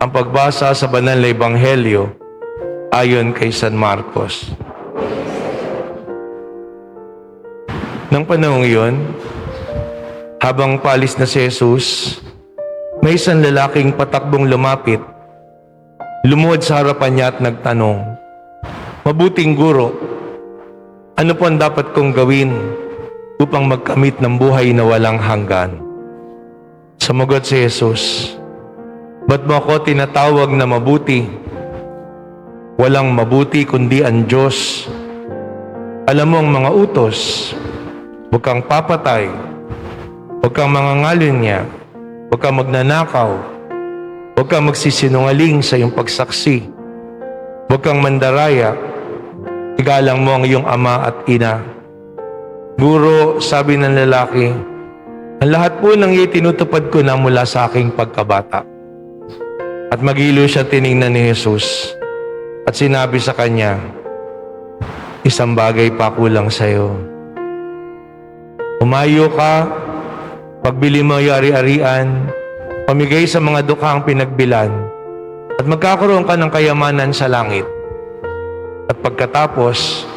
Ang pagbasa sa banal na ebanghelyo ayon kay San Marcos. Nang panahong iyon, habang paalis na si Jesus, may isang lalaking patakbong lumapit, lumuhod sa harapan niya at nagtanong, "Mabuting guro, ano po ang dapat kong gawin upang magkamit ng buhay na walang hanggan?" Sumagot si Jesus, "Ba't mo ako tinatawag na mabuti? Walang mabuti kundi ang Diyos. Alam mo ang mga utos, huwag kang papatay, huwag kang mangangalunya, huwag kang magnanakaw, huwag kang magsisinungaling sa iyong pagsaksi, huwag kang mandaraya, igalang mo ang iyong ama at ina." "Guro," sabi ng lalaki, "ang lahat po ng iyo'y tinutupad ko na mula sa aking pagkabata." At magilo siya tiningnan ni Jesus at sinabi sa kanya, "Isang bagay pa kulang sa iyo. Umayo ka, pagbili mo ang ari-arian, pamigay sa mga dukhang pinagbilan, at magkakaroon ka ng kayamanan sa langit. At pagkatapos,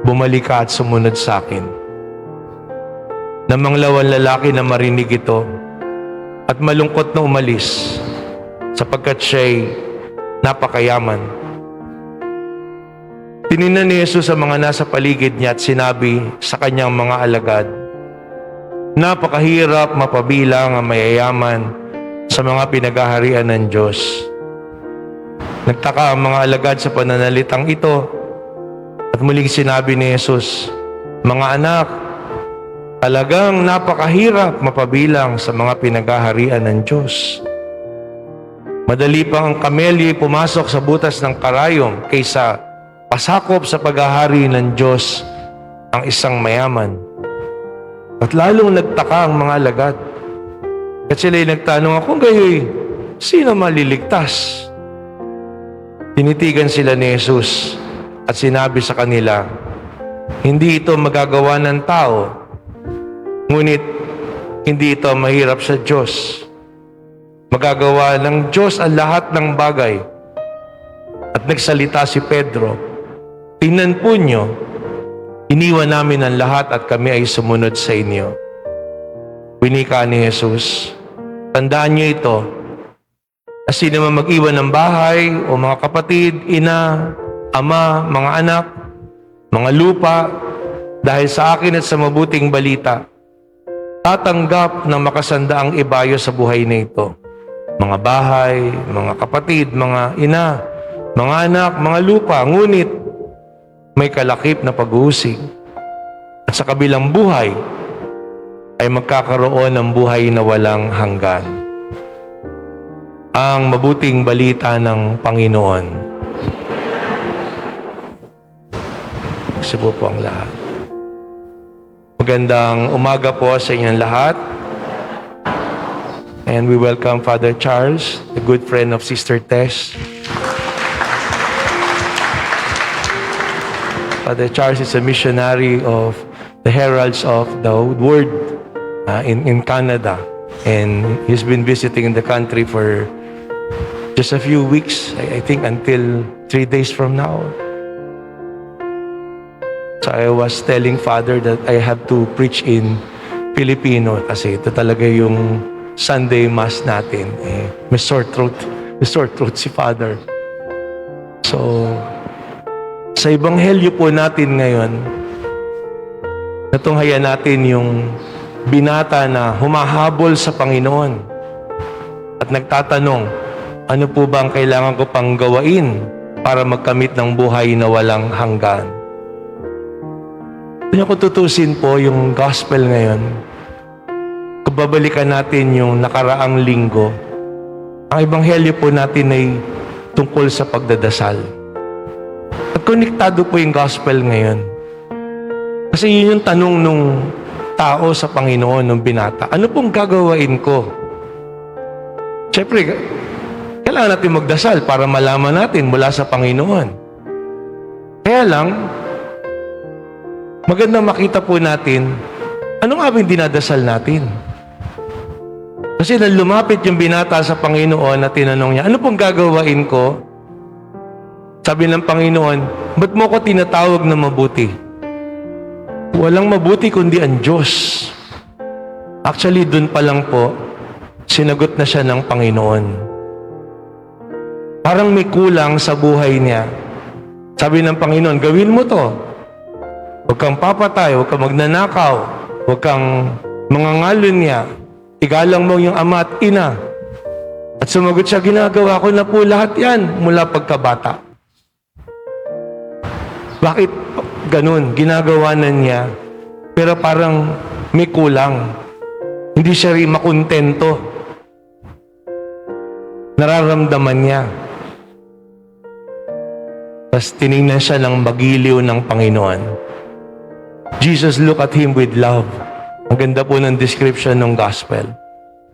bumalik ka at sumunod sa akin." Namanglaw ang lalaki na marinig ito at malungkot na umalis sapagkat siya'y napakayaman. Tiningnan ni Jesus ang mga nasa paligid niya at sinabi sa kanyang mga alagad, "Napakahirap mapabilang ang mayayaman sa mga pinagaharian ng Diyos." Nagtaka ang mga alagad sa pananalitang ito at muling sinabi ni Jesus, "Mga anak, talagang napakahirap mapabilang sa mga pinagaharian ng Diyos. Madali pang ang kamelyo'y pumasok sa butas ng karayom kaysa pasakop sa paghahari ng Diyos ang isang mayaman." At lalong nagtaka ang mga alagad. At sila'y nagtanong, "Kung gayoy, sino maliligtas?" Tinitigan sila ni Jesus at sinabi sa kanila, "Hindi ito magagawa ng tao, ngunit hindi ito mahirap sa Diyos. Magagawa ng Diyos ang lahat ng bagay." At nagsalita si Pedro, "Tingnan po niyo, iniwan namin ang lahat at kami ay sumunod sa inyo." Winika ni Jesus, "Tandaan niyo ito, na sino man mag-iwan ng bahay o mga kapatid, ina, ama, mga anak, mga lupa, dahil sa akin at sa mabuting balita, tatanggap ng makasandaang ibayo sa buhay na ito. Mga bahay, mga kapatid, mga ina, mga anak, mga lupa, ngunit may kalakip na pag-uusig. At sa kabilang buhay, ay magkakaroon ng buhay na walang hanggan." Ang mabuting balita ng Panginoon. Sipo po ang lahat. Magandang umaga po sa inyong lahat. And we welcome Father Charles, a good friend of Sister Tess. Father Charles is a missionary of the Heralds of the Word in Canada. And he's been visiting the country for just a few weeks, I think until 3 days from now. So I was telling Father that I have to preach in Filipino kasi ito talaga yung Sunday Mass natin. May sore throat si Father. So, sa Ebanghelyo po natin ngayon, natunghayan natin yung binata na humahabol sa Panginoon at nagtatanong, ano po ba ang kailangan ko pang gawain para magkamit ng buhay na walang hanggan? Kung tutusin po yung gospel ngayon, kung babalikan natin yung nakaraang linggo, ang Ebanghelyo po natin ay tungkol sa pagdadasal. At konektado po yung gospel ngayon. Kasi yun yung tanong nung tao sa Panginoon, nung binata. Ano pong gagawain ko? Siyempre, kailangan natin magdasal para malaman natin mula sa Panginoon. Kaya lang, magandang makita po natin, ano nga ba yung dinadasal natin? Kasi nang lumapit yung binata sa Panginoon at tinanong niya, ano pong gagawain ko? Sabi ng Panginoon, ba't mo ko tinatawag na mabuti? Walang mabuti kundi ang Diyos. Actually, dun pa lang po, sinagot na siya ng Panginoon. Parang may kulang sa buhay niya. Sabi ng Panginoon, gawin mo to. Huwag kang papatay, huwag kang magnanakaw, huwag kang mangangalon niya. Igalang mo yung ama at ina. At sumagot siya, ginagawa ko na po lahat yan mula pagkabata. Bakit ganun? Ginagawa na niya, pero parang may kulang. Hindi siya rin makontento. Nararamdaman niya. Tapos tinignan siya ng magiliw ng Panginoon. Jesus looked at him with love. Ang ganda po ng description ng gospel.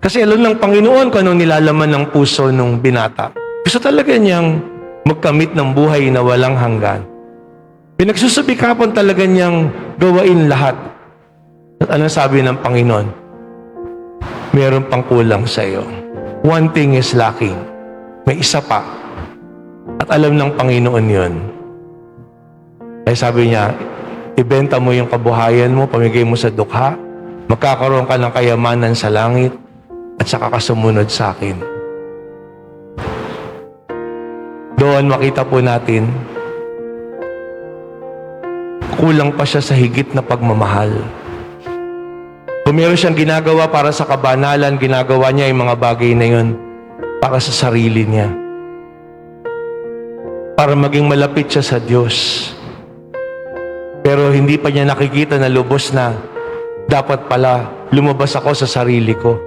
Kasi alam ng Panginoon kung anong nilalaman ng puso ng binata. Gusto talaga niyang magkamit ng buhay na walang hanggan. Pinagsusubikapan talaga niyang gawain lahat. At ano sabi ng Panginoon? Meron pang kulang sa iyo. One thing is lacking. May isa pa. At alam ng Panginoon yun. Kaya sabi niya, ibenta mo yung kabuhayan mo, pamigay mo sa dukha, magkakaroon ka ng kayamanan sa langit, at saka kasumunod sa akin. Doon makita po natin, kulang pa siya sa higit na pagmamahal. Kung meron siyang ginagawa para sa kabanalan, ginagawa niya yung mga bagay na yun para sa sarili niya. Para maging malapit siya sa Diyos. Pero hindi pa niya nakikita na lubos na dapat pala lumabas ako sa sarili ko.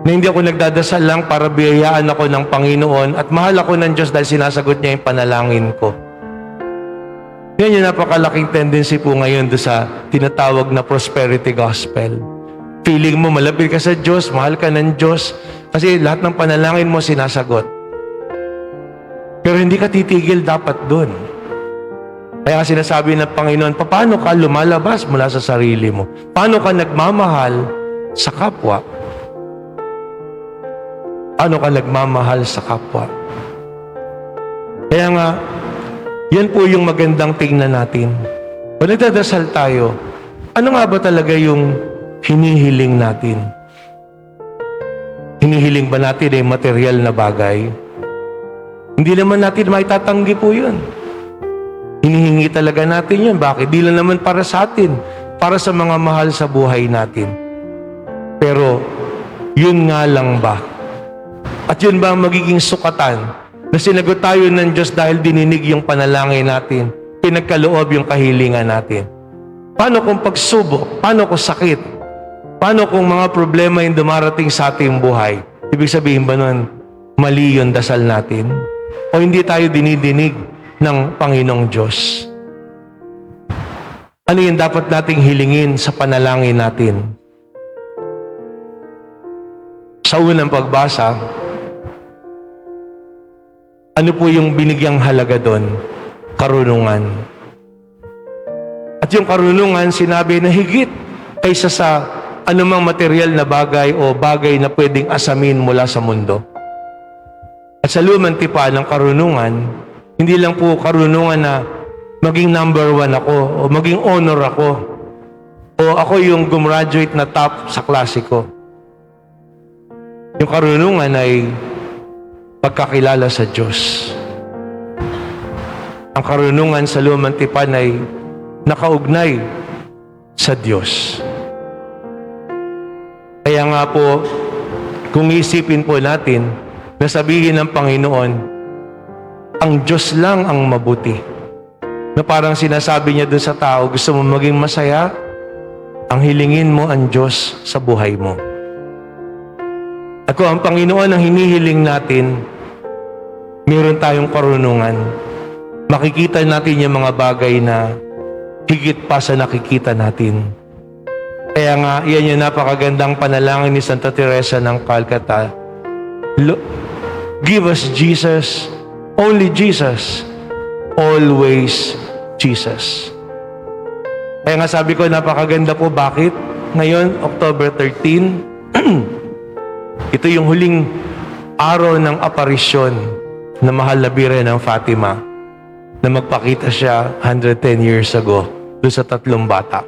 Na hindi ako nagdadasal lang para biyayaan ako ng Panginoon at mahal ako ng Diyos dahil sinasagot niya yung panalangin ko. Yan yung napakalaking tendency po ngayon do sa tinatawag na prosperity gospel. Feeling mo malapit ka sa Diyos, mahal ka ng Diyos, kasi lahat ng panalangin mo sinasagot. Pero hindi ka titigil dapat doon. Kaya sinasabi ng Panginoon, paano ka lumalabas mula sa sarili mo? Paano ka nagmamahal sa kapwa? Paano ka nagmamahal sa kapwa? Kaya nga, yan po yung magandang tingnan natin. Kung nagdadasal tayo, ano nga ba talaga yung hinihiling natin? Hinihiling ba natin ay material na bagay? Hindi naman natin maitatanggi po yun. Hinihingi talaga natin yun. Bakit? Di lang naman para sa atin, para sa mga mahal sa buhay natin. Pero, yun nga lang ba? At yun ba ang magiging sukatan na sinagot tayo ng Diyos dahil dininig yung panalangin natin, pinagkaloob yung kahilingan natin? Paano kung pagsubok? Paano kung sakit? Paano kung mga problema yung dumarating sa ating buhay? Ibig sabihin ba nun, mali yung dasal natin? O hindi tayo dinidinig ng Panginoong Diyos? Ano yung dapat nating hilingin sa panalangin natin? Sa unang pagbasa, ano po yung binigyang halaga doon? Karunungan. At yung karunungan, sinabi na higit kaysa sa anumang material na bagay o bagay na pwedeng asamin mula sa mundo. At sa lumang tipa ng karunungan, hindi lang po karunungan na maging number 1 ako o maging honor ako o ako yung gumraduate na top sa klase ko. Yung karunungan ay pagkakilala sa Diyos. Ang karunungan sa lumang tipan ay nakaugnay sa Diyos. Kaya nga po, kung isipin po natin, na sabihin ng Panginoon, ang Diyos lang ang mabuti. Na parang sinasabi niya dun sa tao, gusto mo maging masaya? Ang hilingin mo ang Diyos sa buhay mo. At kung ang Panginoon ang hinihiling natin, meron tayong karunungan. Makikita natin yung mga bagay na higit pa sa nakikita natin. Kaya nga, yan yung napakagandang panalangin ni Santa Teresa ng Calcutta. Give us Jesus, only Jesus, always Jesus. Kaya nga sabi ko, napakaganda po. Bakit? Ngayon, October 13, Ito yung huling araw ng aparisyon na mahal na Birhen ng Fatima na magpakita siya 110 years ago doon sa 3 bata.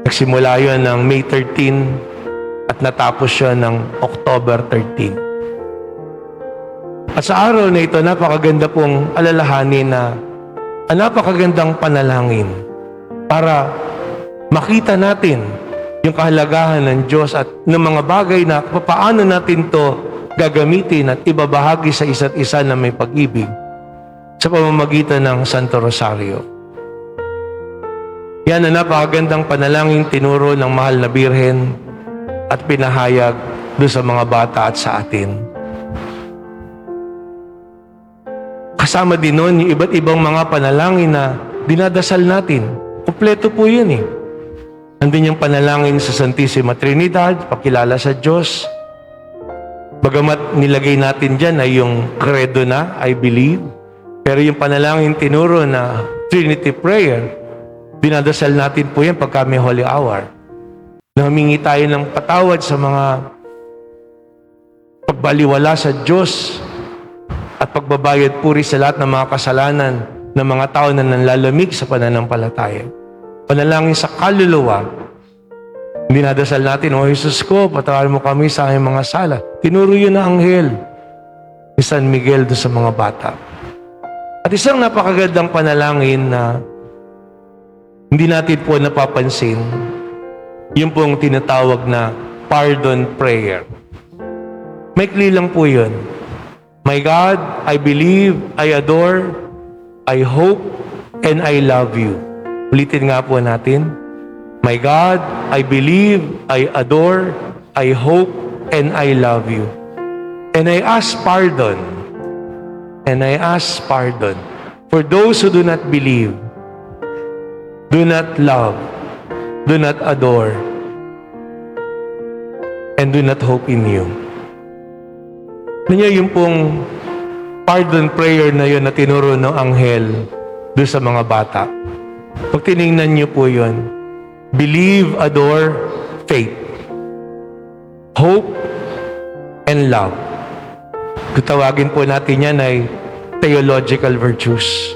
Nagsimula yun ng May 13 at natapos siya ng October 13. At sa araw na ito, napakaganda pong alalahanin na napakagandang panalangin para makita natin yung kahalagahan ng Diyos at ng mga bagay na paano natin to gagamitin at ibabahagi sa isa't isa na may pag-ibig sa pamamagitan ng Santo Rosario. Yan ang napakagandang panalangin tinuro ng mahal na Birhen at pinahayag doon sa mga bata at sa atin. Kasama din nun yung iba't ibang mga panalangin na dinadasal natin. Kompleto po yun eh. Nandun yung panalangin sa Santissima Trinidad, pakilala sa Diyos. Bagamat nilagay natin dyan ay yung credo na, I believe. Pero yung panalangin tinuro na Trinity Prayer, dinadasal natin po yan pagka may Holy Hour. Na humingi tayo ng patawad sa mga pagbaliwala sa Diyos at pagbabayad puri sa lahat ng mga kasalanan ng mga tao na nanlalamig sa pananampalataya. Panalangin sa kaluluwa. Dinadasal natin, O Jesus ko, patawarin mo kami sa aming mga sala. Tinuro yun na anghel ni San Miguel doon sa mga bata. At isang napakagandang panalangin na hindi natin po napapansin, yung pong tinatawag na pardon prayer. Maikli lang po yun. My God, I believe, I adore, I hope, and I love you. Ulitin nga po natin. My God, I believe, I adore, I hope, and I love you. And I ask pardon. And I ask pardon for those who do not believe, do not love, do not adore, and do not hope in you. Yung pong pardon prayer na yun na tinuro ng anghel doon sa mga bata. Pag tinignan niyo po yun, believe, adore, faith, hope, and love. Tawagin po natin yan ay theological virtues.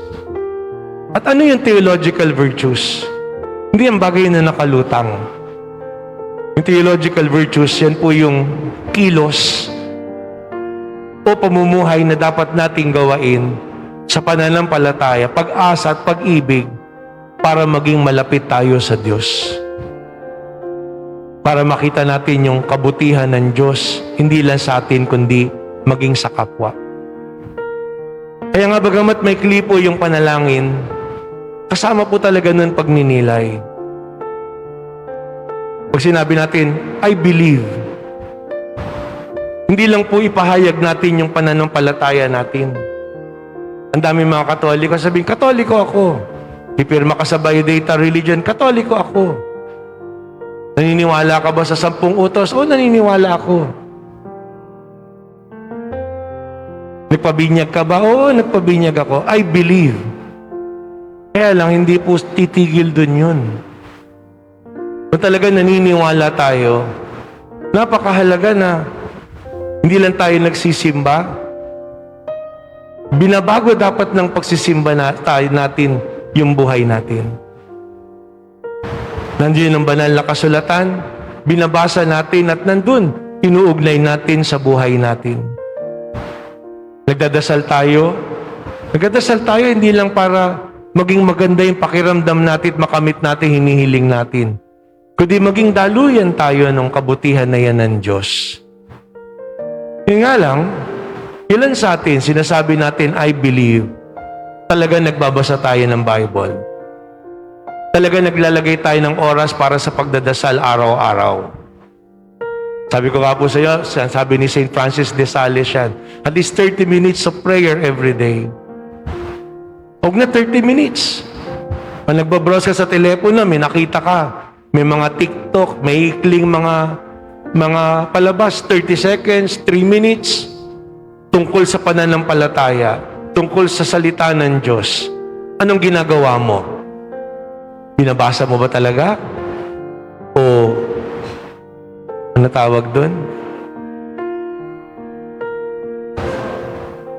At ano yung theological virtues? Hindi ang bagay na nakalutang. Yung theological virtues, yan po yung kilos o pamumuhay na dapat nating gawain sa pananampalataya, pag-asa at pag-ibig para maging malapit tayo sa Diyos. Para makita natin yung kabutihan ng Diyos, hindi lang sa atin kundi maging sa kapwa. Kaya nga bagamat may klipo yung panalangin, kasama po talaga nun pagninilay. Pag sinabi natin, I believe, hindi lang po ipahayag natin yung pananampalataya natin. Ang dami mga Katoliko sabihin, Katoliko ako. Ipirma ka sa Biodata Religion, Katoliko ako. Naniniwala ka ba sa 10 utos? O, naniniwala ako. Nagpabinyag ka ba? Oo, nagpabinyag ako. I believe. Kaya lang, hindi po titigil dun yun. Kung talaga naniniwala tayo, napakahalaga na hindi lang tayo nagsisimba. Binabago dapat ng pagsisimba natin yung buhay natin. Nandiyan ang banal na kasulatan, binabasa natin at nandun, inuugnay natin sa buhay natin. Nagdadasal tayo hindi lang para maging maganda yung pakiramdam natin at makamit natin hinihiling natin, kundi maging daluyan tayo ng kabutihan na yan ng Diyos. Yun nga lang, ilan sa atin, sinasabi natin, I believe, talaga nagbabasa tayo ng Bible. Talaga naglalagay tayo ng oras para sa pagdadasal araw-araw. Sabi ko nga po sa iyo, sabi ni St. Francis de Sales yan, at least 30 minutes of prayer every day. Huwag na 30 minutes. Pag nagbabrowse ka sa telepono, may nakita ka, may mga TikTok, may ikling mga palabas, 30 seconds, 3 minutes, tungkol sa pananampalataya, tungkol sa salita ng Diyos. Anong ginagawa mo? Binabasa mo ba talaga? O ano tawag doon?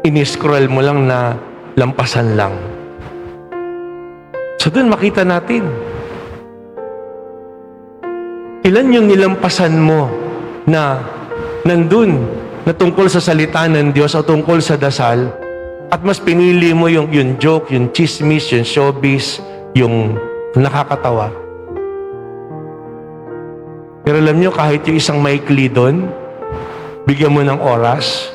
iniscroll mo lang na lampasan lang. So doon makita natin, ilan yung nilampasan mo na nandun na tungkol sa salita ng Diyos o tungkol sa dasal, at mas pinili mo yung joke, yung chismis, yung showbiz, yung nakakatawa. Pero alam nyo, kahit yung isang maikli doon, bigyan mo ng oras,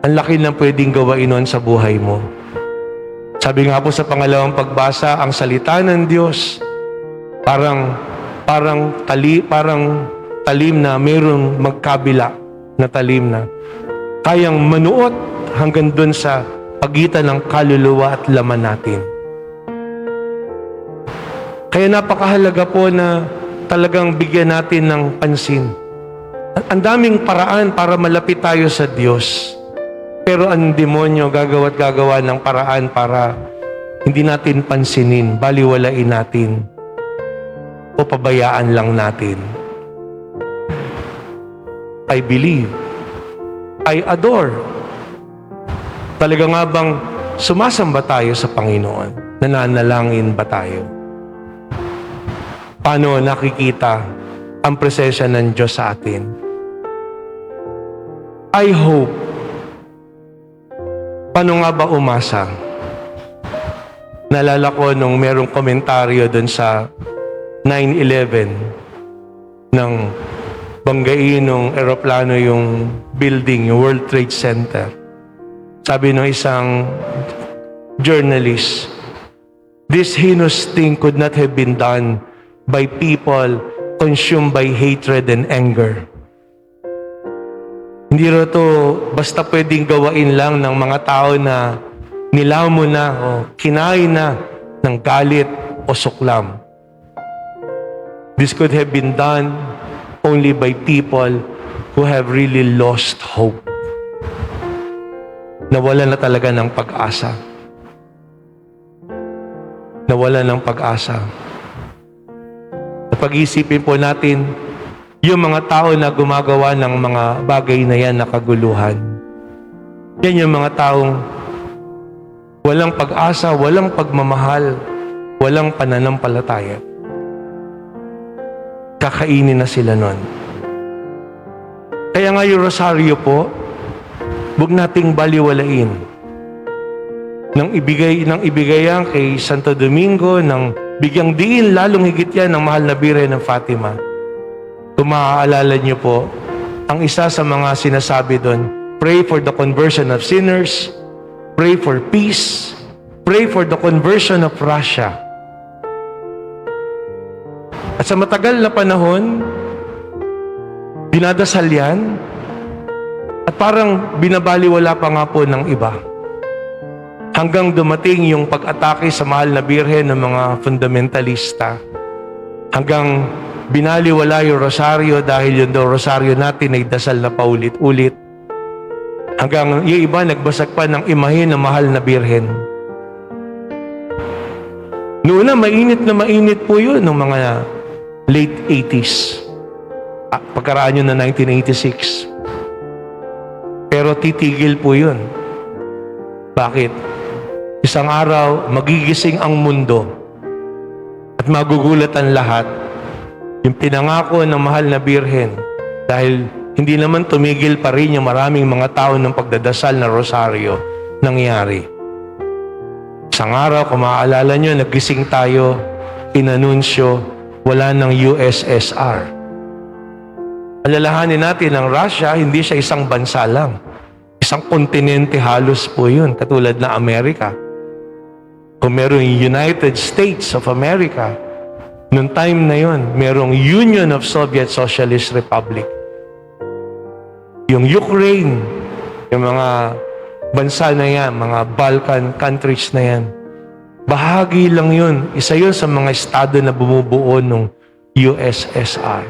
ang laki na pwedeng gawain nun sa buhay mo. Sabi nga po sa pangalawang pagbasa, ang salita ng Diyos, parang talim na mayroong magkabila na talim na kayang manuot hanggang dun sa pagitan ng kaluluwa at laman natin. Kaya napakahalaga po na talagang bigyan natin ng pansin. Ang daming paraan para malapit tayo sa Diyos. Pero ang demonyo gagawa ng paraan para hindi natin pansinin, baliwalain natin, o pabayaan lang natin. I believe, I adore. Talaga nga bang sumasamba tayo sa Panginoon? Nananalangin ba tayo? Paano nakikita ang presensya ng Diyos sa atin? I hope. Paano nga ba umasa? Naalala ko nung merong komentaryo dun sa 9/11 ng banggain ng eroplano yung building, yung World Trade Center. Sabi ng isang journalist, this heinous thing could not have been done by people consumed by hatred and anger. Hindi rin ito basta pwedeng gawain lang ng mga tao na nilamon na o kinain na ng galit o suklam. This could have been done only by people who have really lost hope. Nawala na talaga ng pag-asa. Nawala ng pag-asa. Pag-isipin po natin, yung mga tao na gumagawa ng mga bagay na yan na kaguluhan. Yan yung mga taong walang pag-asa, walang pagmamahal, walang pananampalataya. Kakainin na sila nun. Kaya nga yung rosaryo po, huwag nating baliwalain. Nang ibigay yan kay Santo Domingo, nang bigyang diin, lalong higit yan ng mahal na Birhen ng Fatima. Kung maaalala niyo po, ang isa sa mga sinasabi doon, pray for the conversion of sinners, pray for peace, pray for the conversion of Russia. At sa matagal na panahon, dinadasal yan, at parang binabaliwala pa nga po ng iba. Hanggang dumating yung pag-atake sa mahal na Birhen ng mga fundamentalista. Hanggang binaliwala yung rosaryo dahil yung rosaryo natin ay dasal na paulit-ulit. Hanggang yung iba nagbasag pa ng imahe ng mahal na Birhen. Noon na mainit po yun ng mga late 80s. Pagkaraan yun na 1986. Pero titigil po yun. Bakit? Isang araw, magigising ang mundo at magugulat ang lahat. Yung pinangako ng mahal na Birhen, dahil hindi naman tumigil pa rin yung maraming mga tao ng pagdadasal na rosaryo nangyari. Isang araw, kung maaalala nyo, nagising tayo, inanunsyo, wala ng USSR. Alalahanin natin, ang Russia, hindi siya isang bansa lang. Isang kontinente halos po yun, katulad na Amerika. Kung meron yung United States of America, noong time na yun, merong Union of Soviet Socialist Republic. Yung Ukraine, yung mga bansa na yan, mga Balkan countries na yan, bahagi lang yun. Isa yun sa mga estado na bumubuo ng USSR.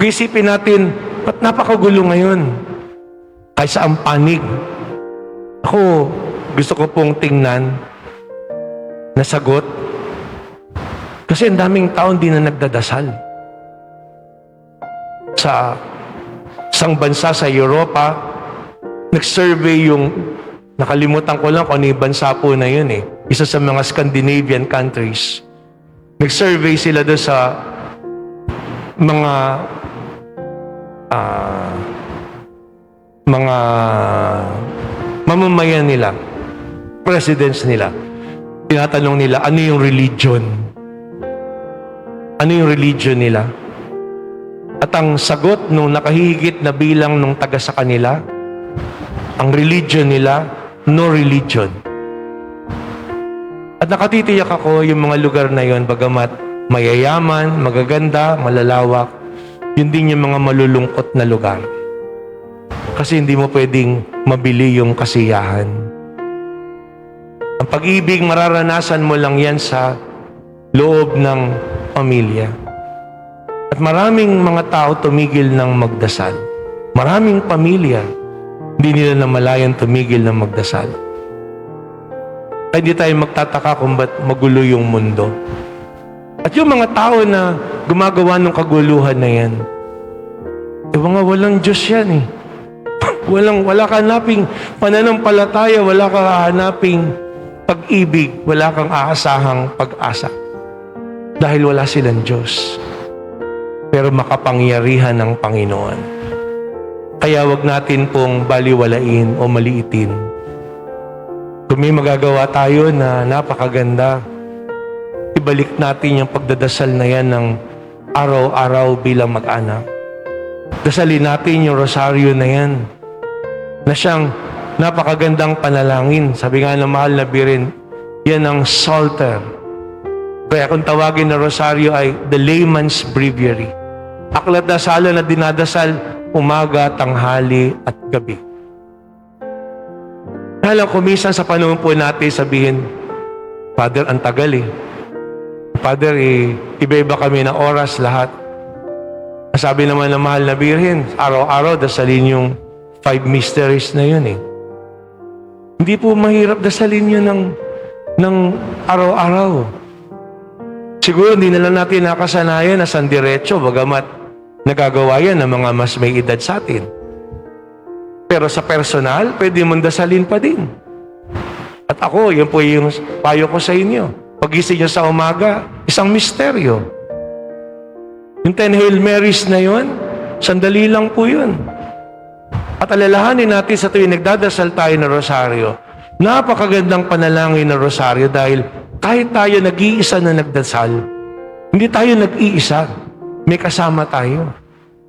Isipin natin, ba't napakagulo ngayon? Kaysa ang panig. Ako, gusto ko pong tingnan na sagot. Kasi ang daming taon di na nagdadasal. Sa isang bansa sa Europa, nag-survey yung, nakalimutan ko lang kung ano yung bansa po na yun eh. Isa sa mga Scandinavian countries. Nag-survey sila doon sa mga mamamayan nila, presidents nila. Tinatanong nila, ano yung religion? Ano yung religion nila? At ang sagot nung nakahigit na bilang nung taga sa kanila, ang religion nila, no religion. At nakatitiyak ako yung mga lugar na yon, bagamat mayayaman, magaganda, malalawak, yun din yung mga malulungkot na lugar. Kasi hindi mo pwedeng mabili yung kasiyahan. Ang pag-ibig, mararanasan mo lang yan sa loob ng pamilya. At maraming mga tao tumigil ng magdasal. Maraming pamilya, hindi nila namalayan tumigil ng magdasal. Kaya hindi tayo magtataka kung ba't magulo yung mundo. At yung mga tao na gumagawa ng kaguluhan na yan, mga walang Diyos yan eh. Wala ka hanaping pananampalataya, wala ka hanaping pag-ibig, wala kang aasahang pag-asa. Dahil wala silang Diyos. Pero makapangyarihan ng Panginoon. Kaya wag natin pong baliwalain o maliitin. Kung may magagawa tayo na napakaganda, ibalik natin yung pagdadasal na yan ng araw-araw bilang mag-anak. Dasalin natin yung rosaryo na yan, na siyang napakagandang panalangin. Sabi nga ng mahal na Birin, yan ang Psalter. Kaya kung tawagin na rosaryo ay the layman's breviary. Aklat na sala na dinadasal umaga, tanghali at gabi. Halang kumisan sa panahon po natin sabihin, Father, ang tagal eh. Father, iba-iba kami na oras lahat. Sabi naman ng mahal na Birhen, araw-araw dasalin yung 5 mysteries na yun eh. Hindi po mahirap dasalin yun ng araw-araw. Siguro hindi na lang natin nakasanayan na sandiretso, bagamat nagagawa yan ng mga mas may edad sa atin. Pero sa personal, pwede mong dasalin pa din. At ako, yun po yung payo ko sa inyo. Pagising nyo sa umaga, isang misteryo. Yung 10 Hail Marys na yun, sandali lang po yun. At alalahanin natin sa tuwing nagdadasal tayo ng rosaryo, napakagandang panalangin ng rosaryo dahil kahit tayo nag-iisa na nagdasal, hindi tayo nag-iisa, may kasama tayo.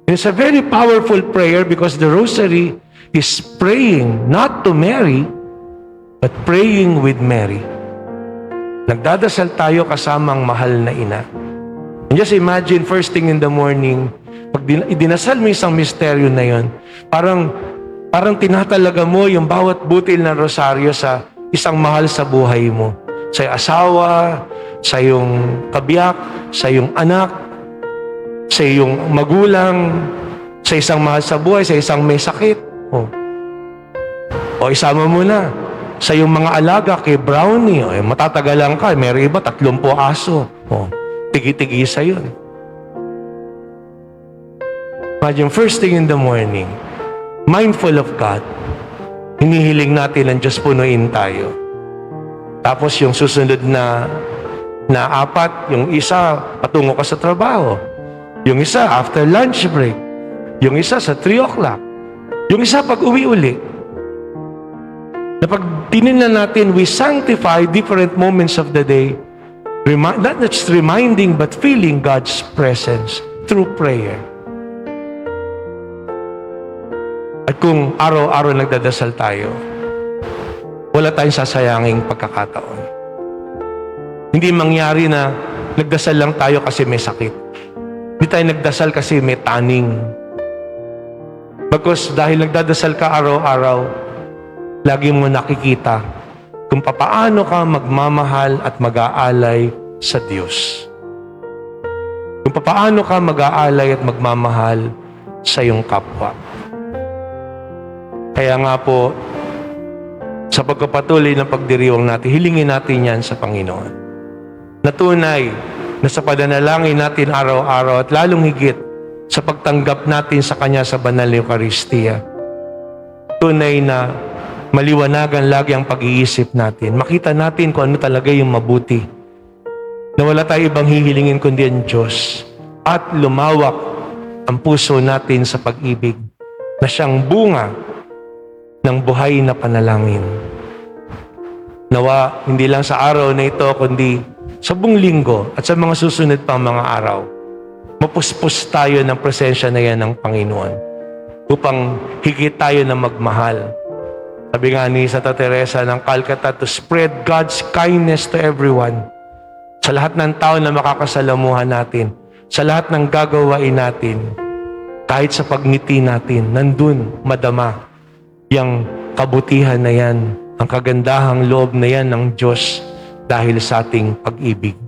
It's a very powerful prayer because the rosary is praying not to Mary, but praying with Mary. Nagdadasal tayo kasamang mahal na ina. And just imagine, first thing in the morning, pag idinasal mo isang misteryo na yon, parang tinatalaga mo yung bawat butil ng rosaryo sa isang mahal sa buhay mo. Sa iyong asawa, sa iyong kabiyak, sa iyong anak, sa iyong magulang, sa isang mahal sa buhay, sa isang may sakit. O isama mo na sa iyong mga alaga kay Brownie. Matatagalan ka, meron iba 30 aso. Tigi-tigisa yun. Imagine, first thing in the morning, mindful of God, hinihiling natin ang Diyos punuin tayo. Tapos yung susunod na 4, yung isa, patungo ka sa trabaho. Yung isa, after lunch break. Yung isa, sa 3 o'clock. Yung isa, pag uwi uli. Na pag tinignan natin, we sanctify different moments of the day, not just reminding, but feeling God's presence through prayer. At kung araw-araw nagdadasal tayo, wala tayong sasayanging pagkakataon. Hindi mangyari na nagdasal lang tayo kasi may sakit. Hindi tayo nagdasal kasi may taning. Because dahil nagdadasal ka araw-araw, lagi mo nakikita kung papaano ka magmamahal at mag-aalay sa Diyos. Kung papaano ka mag-aalay at magmamahal sa iyong kapwa. Kaya nga po, sa pagpapatuloy ng pagdiriwang natin, hilingin natin yan sa Panginoon. Natunay na sa pananalangin natin araw-araw at lalong higit sa pagtanggap natin sa Kanya sa banal na Eucharistia, tunay na maliwanagan lagi ang pag-iisip natin. Makita natin kung ano talaga yung mabuti. Na wala tayo ibang hihilingin kundi ang Diyos. At lumawak ang puso natin sa pag-ibig na siyang bunga ng buhay na panalangin. Nawa, hindi lang sa araw na ito, kundi sa buong linggo at sa mga susunod pang mga araw, mapuspos tayo ng presensya na yan ng Panginoon upang higit tayo na magmahal. Sabi nga ni Santa Teresa ng Calcutta, to spread God's kindness to everyone. Sa lahat ng tao na makakasalamuhan natin, sa lahat ng gagawain natin, kahit sa pagngiti natin, nandun madama yung kabutihan na yan, ang kagandahang loob na yan ng Diyos dahil sa ating pag-ibig.